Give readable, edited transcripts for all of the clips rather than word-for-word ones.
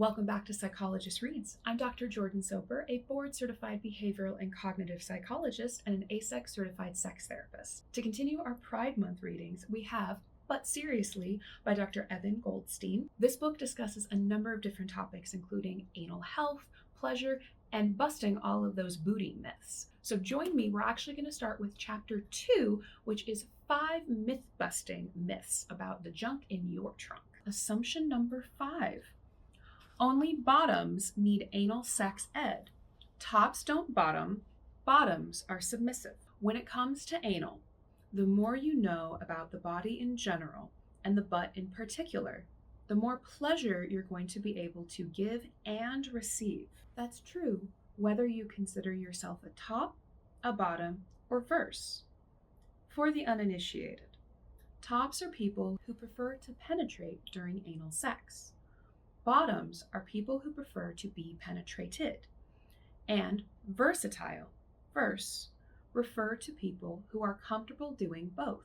Welcome back to Psychologist Reads. I'm Dr. Jordan Soper, a board-certified behavioral and cognitive psychologist and an ASEC-certified sex therapist. To continue our Pride Month readings, we have But Seriously by Dr. Evan Goldstein. This book discusses a number of different topics, including anal health, pleasure, and busting all of those booty myths. So join me. We're actually going to start with Chapter 2, which is 5 myth-busting myths about the junk in your trunk. Assumption number 5. Only bottoms need anal sex ed. Tops don't bottom, bottoms are submissive. When it comes to anal, the more you know about the body in general and the butt in particular, the more pleasure you're going to be able to give and receive. That's true whether you consider yourself a top, a bottom, or verse. For the uninitiated, tops are people who prefer to penetrate during anal sex. Bottoms are people who prefer to be penetrated. And versatile, verse, refer to people who are comfortable doing both.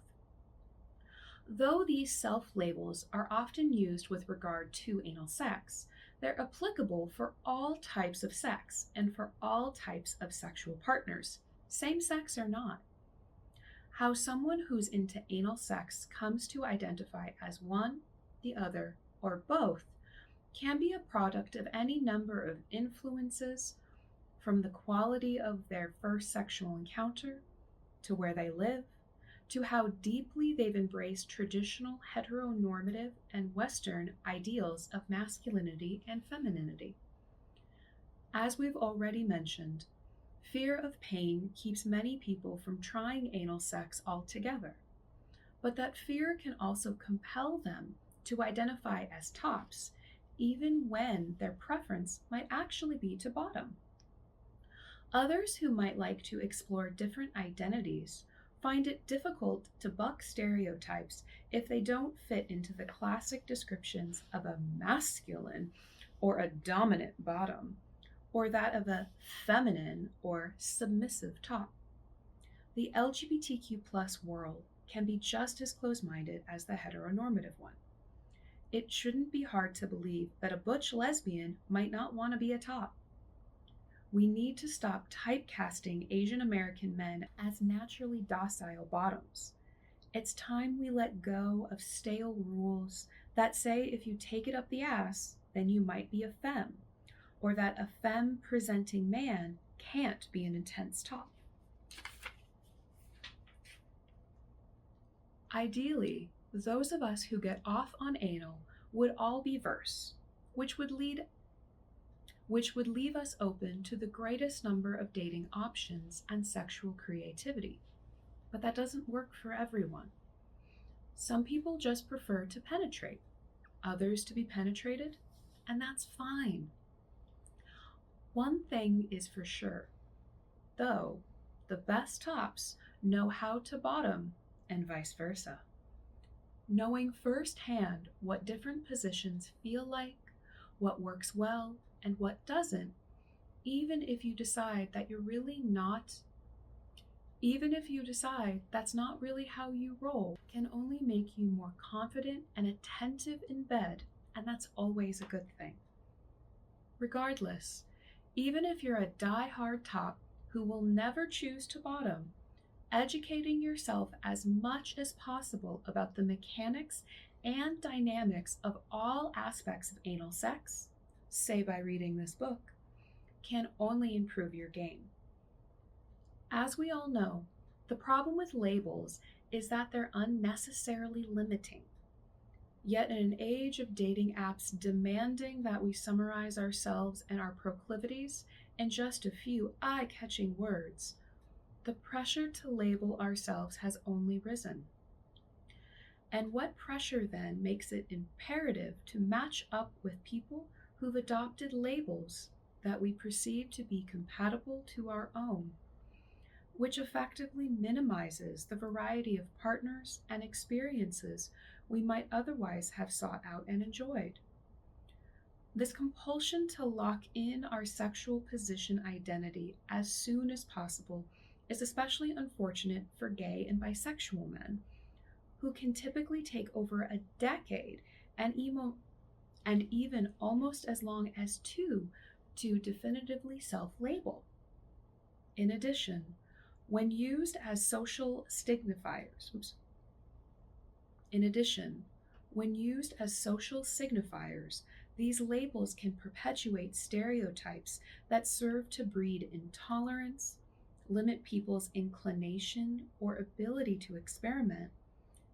Though these self-labels are often used with regard to anal sex, they're applicable for all types of sex and for all types of sexual partners, same sex or not. How someone who's into anal sex comes to identify as one, the other, or both can be a product of any number of influences, from the quality of their first sexual encounter, to where they live, to how deeply they've embraced traditional heteronormative and Western ideals of masculinity and femininity. As we've already mentioned, fear of pain keeps many people from trying anal sex altogether, but that fear can also compel them to identify as tops, even when their preference might actually be to bottom. Others who might like to explore different identities find it difficult to buck stereotypes if they don't fit into the classic descriptions of a masculine or a dominant bottom, or that of a feminine or submissive top. The LGBTQ+ world can be just as close-minded as the heteronormative one. It shouldn't be hard to believe that a butch lesbian might not want to be a top. We need to stop typecasting Asian American men as naturally docile bottoms. It's time we let go of stale rules that say if you take it up the ass, then you might be a femme, or that a femme-presenting man can't be an intense top. Ideally, those of us who get off on anal would all be verse, which would leave us open to the greatest number of dating options and sexual creativity. But that doesn't work for everyone. Some people just prefer to penetrate, others to be penetrated, and that's fine. One thing is for sure, though, the best tops know how to bottom and vice versa. Knowing firsthand what different positions feel like, what works well, and what doesn't, even if you decide that's not really how you roll, can only make you more confident and attentive in bed, and that's always a good thing. Regardless, even if you're a die-hard top who will never choose to bottom, educating yourself as much as possible about the mechanics and dynamics of all aspects of anal sex, say by reading this book, can only improve your game. As we all know, the problem with labels is that they're unnecessarily limiting. Yet in an age of dating apps demanding that we summarize ourselves and our proclivities in just a few eye-catching words, the pressure to label ourselves has only risen. And what pressure then makes it imperative to match up with people who've adopted labels that we perceive to be compatible to our own, which effectively minimizes the variety of partners and experiences we might otherwise have sought out and enjoyed. This compulsion to lock in our sexual position identity as soon as possible is especially unfortunate for gay and bisexual men, who can typically take over a decade and and even almost as long as 2 to definitively self-label. In addition, when used as social signifiers, these labels can perpetuate stereotypes that serve to breed intolerance, limit people's inclination or ability to experiment,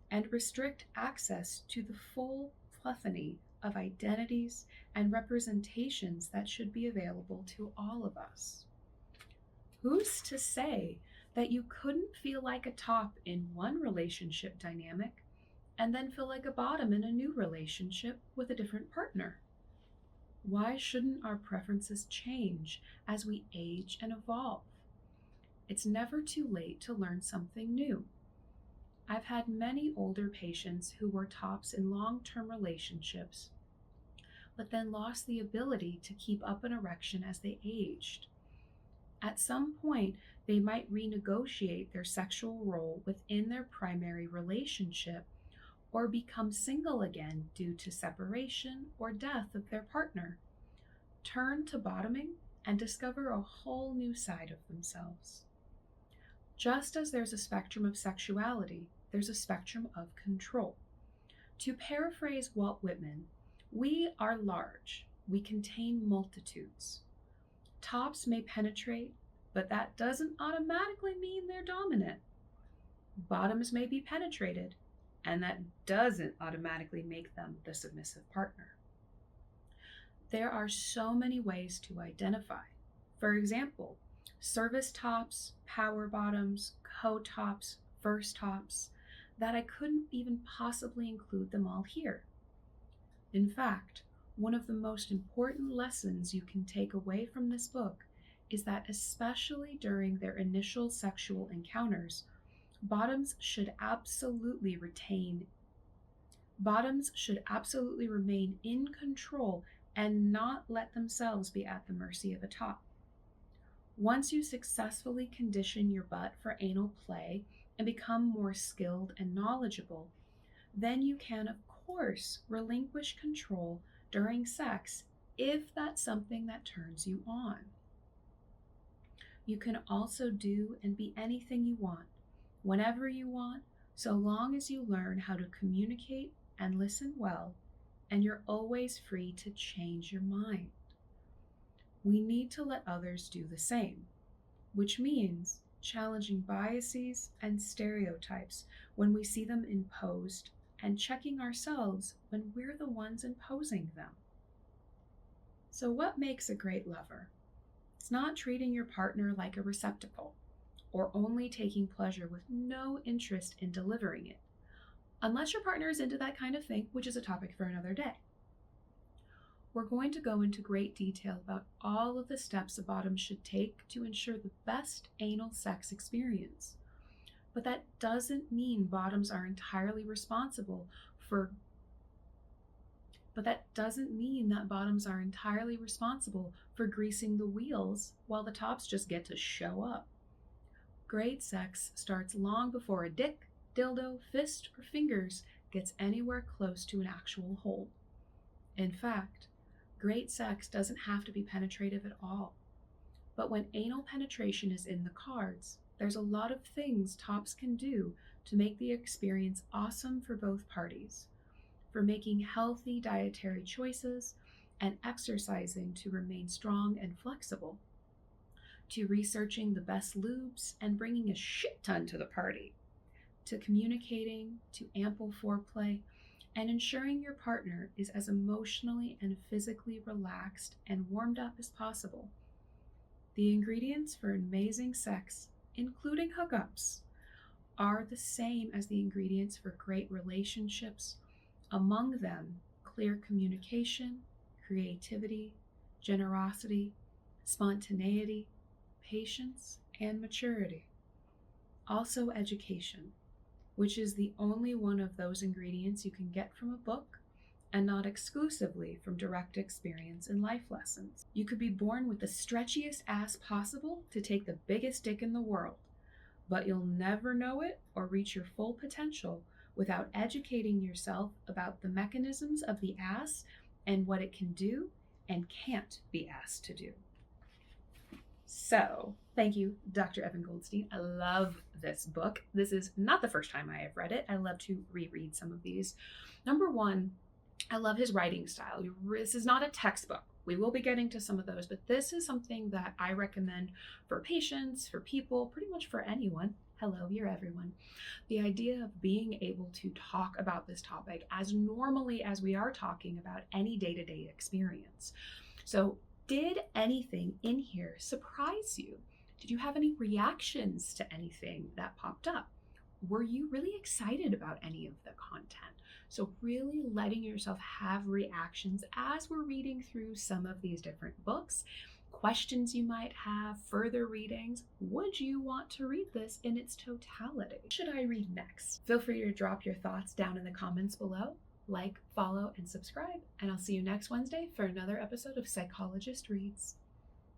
and restrict access to the full plethora of identities and representations that should be available to all of us. Who's to say that you couldn't feel like a top in one relationship dynamic and then feel like a bottom in a new relationship with a different partner? Why shouldn't our preferences change as we age and evolve? It's never too late to learn something new. I've had many older patients who were tops in long-term relationships, but then lost the ability to keep up an erection as they aged. At some point, they might renegotiate their sexual role within their primary relationship or become single again due to separation or death of their partner, turn to bottoming, and discover a whole new side of themselves. Just as there's a spectrum of sexuality, there's a spectrum of control. To paraphrase Walt Whitman, we are large, we contain multitudes. Tops may penetrate, but that doesn't automatically mean they're dominant. Bottoms may be penetrated, and that doesn't automatically make them the submissive partner. There are so many ways to identify. For example, service tops, power bottoms, co-tops, verse tops, that I couldn't even possibly include them all here. In fact, one of the most important lessons you can take away from this book is that especially during their initial sexual encounters, bottoms should absolutely remain in control and not let themselves be at the mercy of a top. Once you successfully condition your butt for anal play and become more skilled and knowledgeable, then you can, of course, relinquish control during sex if that's something that turns you on. You can also do and be anything you want, whenever you want, so long as you learn how to communicate and listen well, and you're always free to change your mind. We need to let others do the same, which means challenging biases and stereotypes when we see them imposed and checking ourselves when we're the ones imposing them. So what makes a great lover? It's not treating your partner like a receptacle or only taking pleasure with no interest in delivering it, unless your partner is into that kind of thing, which is a topic for another day. We're going to go into great detail about all of the steps a bottom should take to ensure the best anal sex experience. But that doesn't mean bottoms are entirely responsible for greasing the wheels while the tops just get to show up. Great sex starts long before a dick, dildo, fist, or fingers gets anywhere close to an actual hole. In fact, great sex doesn't have to be penetrative at all. But when anal penetration is in the cards, there's a lot of things tops can do to make the experience awesome for both parties, for making healthy dietary choices and exercising to remain strong and flexible, to researching the best lubes and bringing a shit ton to the party, to communicating, to ample foreplay, and ensuring your partner is as emotionally and physically relaxed and warmed up as possible. The ingredients for amazing sex, including hookups, are the same as the ingredients for great relationships. Among them, clear communication, creativity, generosity, spontaneity, patience, and maturity. Also education, which is the only one of those ingredients you can get from a book and not exclusively from direct experience and life lessons. You could be born with the stretchiest ass possible to take the biggest dick in the world, but you'll never know it or reach your full potential without educating yourself about the mechanisms of the ass and what it can do and can't be asked to do. So, thank you, Dr. Evan Goldstein. I love this book. This is not the first time I have read it. I love to reread some of these. Number one, I love his writing style. This is not a textbook. We will be getting to some of those, but this is something that I recommend for patients, for people, pretty much for anyone. Hello, you're everyone. The idea of being able to talk about this topic as normally as we are talking about any day-to-day experience. So, did anything in here surprise you? Did you have any reactions to anything that popped up? Were you really excited about any of the content? So really letting yourself have reactions as we're reading through some of these different books, questions you might have, further readings. Would you want to read this in its totality? What should I read next? Feel free to drop your thoughts down in the comments below. Like, follow, and subscribe, and I'll see you next Wednesday for another episode of Psychologist Reads.